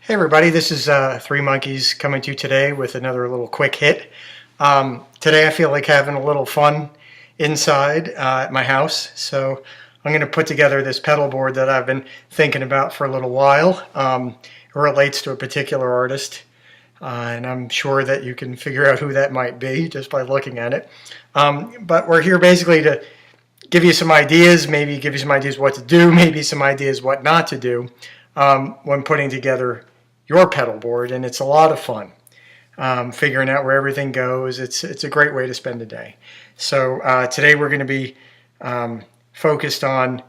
Hey everybody, this is Three Monkeys coming to you today with another little quick hit. Today I feel like having a little fun inside at my house, so I'm going to put together this pedal board that I've been thinking about for a little while. It relates to a particular artist, and I'm sure that you can figure out who that might be just by looking at it. But we're here basically to give you some ideas, maybe give you some ideas what to do, maybe some ideas what not to do when putting together your pedal board, and it's a lot of fun figuring out where everything goes. It's a great way to spend a day. So today we're going to be focused on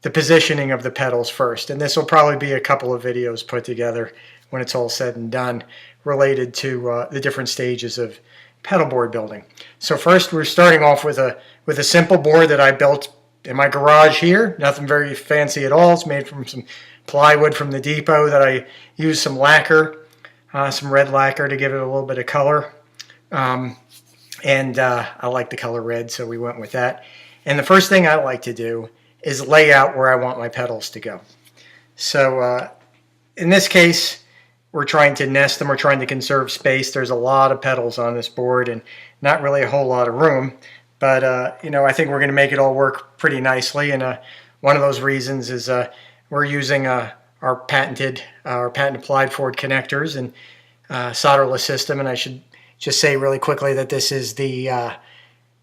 the positioning of the pedals first, and this will probably be a couple of videos put together when it's all said and done related to the different stages of pedal board building. So first we're starting off with a simple board that I built in my garage here. Nothing very fancy at all. It's made from some plywood from the depot that I used some lacquer, some red lacquer to give it a little bit of color. And I like the color red, so we went with that. And the first thing I like to do is lay out where I want my pedals to go. So in this case, we're trying to nest them. We're trying to conserve space. There's a lot of pedals on this board and not really a whole lot of room. But, you know, I think we're going to make it all work pretty nicely. And one of those reasons is we're using our patented applied Ford connectors and solderless system. And I should just say really quickly that this is the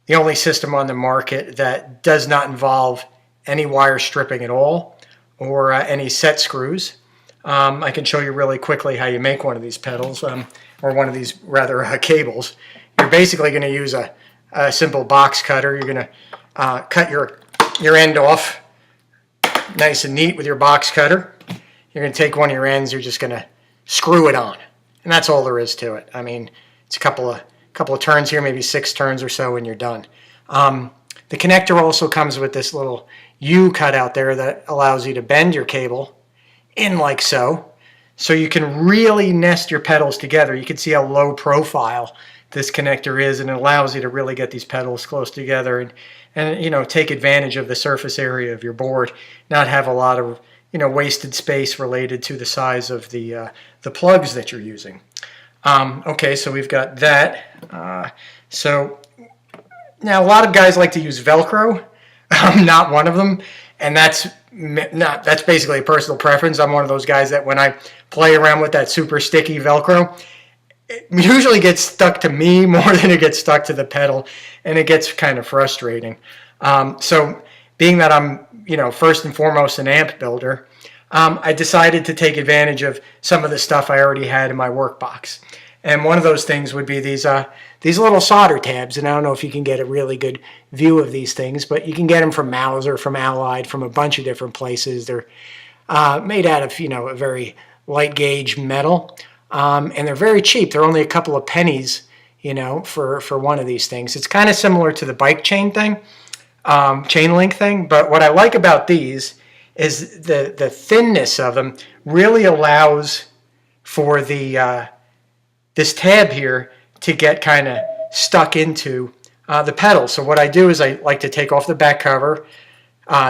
only system on the market that does not involve any wire stripping at all or any set screws. I can show you really quickly how you make one of these pedals, or one of these rather cables. You're basically going to use a simple box cutter. You're going to cut your end off nice and neat with your box cutter. You're going to take one of your ends. You're just going to screw it on, and that's all there is to it. I mean, it's a couple of turns here, maybe 6 turns or so, and you're done. The connector also comes with this little U cut out there that allows you to bend your cable in like so you can really nest your pedals together. You can see how low profile this connector is, and it allows you to really get these pedals close together and you know, take advantage of the surface area of your board, not have a lot of, you know, wasted space related to the size of the plugs that you're using. Okay, so we've got that. So now a lot of guys like to use Velcro. I'm not one of them, and that's basically a personal preference. I'm one of those guys that when I play around with that super sticky Velcro, it usually gets stuck to me more than it gets stuck to the pedal, and it gets kind of frustrating. So being that I'm, you know, first and foremost an amp builder, I decided to take advantage of some of the stuff I already had in my work box. And one of those things would be these little solder tabs. And I don't know if you can get a really good view of these things, but you can get them from Mauser, from Allied, from a bunch of different places. They're made out of, you know, a very light gauge metal. And they're very cheap. They're only a couple of pennies, you know, for one of these things. It's kind of similar to the bike chain thing, chain link thing. But what I like about these is the thinness of them really allows for this tab here to get kind of stuck into the pedal. So what I do is I like to take off the back cover,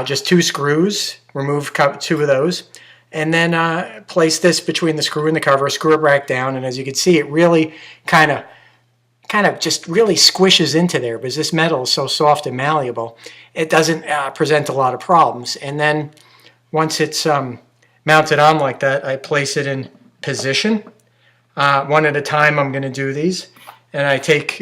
just 2 screws, remove 2 of those, and then place this between the screw and the cover, screw it back down, and as you can see, it really kind of just really squishes into there because this metal is so soft and malleable. It doesn't present a lot of problems. And then once it's mounted on like that, I place it in position. One at a time I'm going to do these. And I take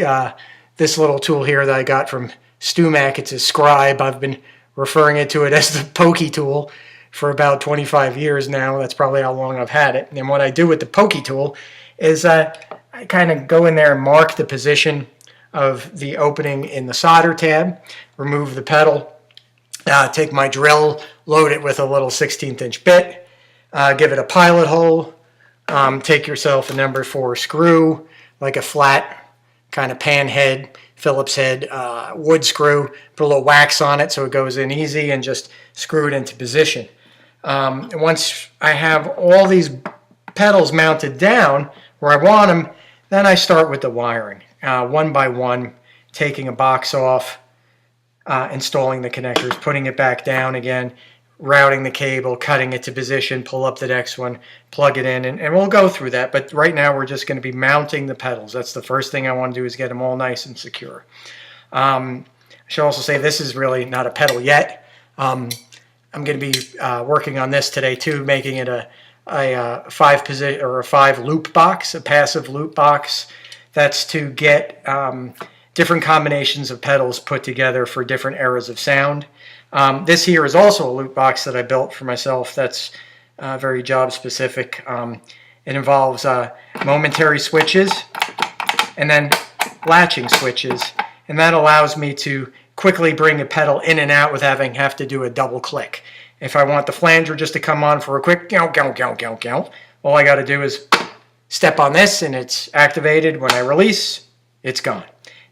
this little tool here that I got from StewMac. It's a scribe. I've been referring to it as the pokey tool for about 25 years now. That's probably how long I've had it. And what I do with the pokey tool is I kind of go in there and mark the position of the opening in the solder tab, remove the pedal, take my drill, load it with a little 16th inch bit, give it a pilot hole, take yourself a number 4 screw, like a flat kind of pan head, Phillips head, wood screw, put a little wax on it so it goes in easy, and just screw it into position. Once I have all these pedals mounted down where I want them, then I start with the wiring, one by one, taking a box off, installing the connectors, putting it back down again, routing the cable, cutting it to position, pull up the next one, plug it in, and we'll go through that. But right now we're just going to be mounting the pedals. That's the first thing I want to do, is get them all nice and secure. I should also say this is really not a pedal yet. I'm going to be working on this today too, making it a 5 loop box, a passive loop box. That's to get different combinations of pedals put together for different eras of sound. This here is also a loop box that I built for myself. That's very job specific. It involves momentary switches and then latching switches, and that allows me to quickly bring a pedal in and out without having to do a double click. If I want the flanger just to come on for a quick all I got to do is step on this and it's activated. When I release, it's gone.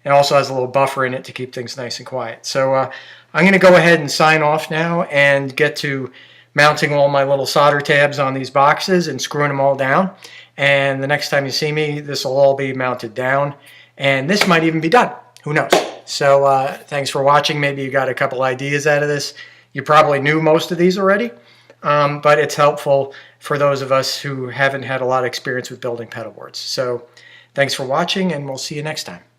It also has a little buffer in it to keep things nice and quiet. So I'm going to go ahead and sign off now and get to mounting all my little solder tabs on these boxes and screwing them all down. And the next time you see me, this will all be mounted down. And this might even be done. Who knows? So thanks for watching. Maybe you got a couple ideas out of this. You probably knew most of these already, but it's helpful for those of us who haven't had a lot of experience with building pedal boards. So thanks for watching, and we'll see you next time.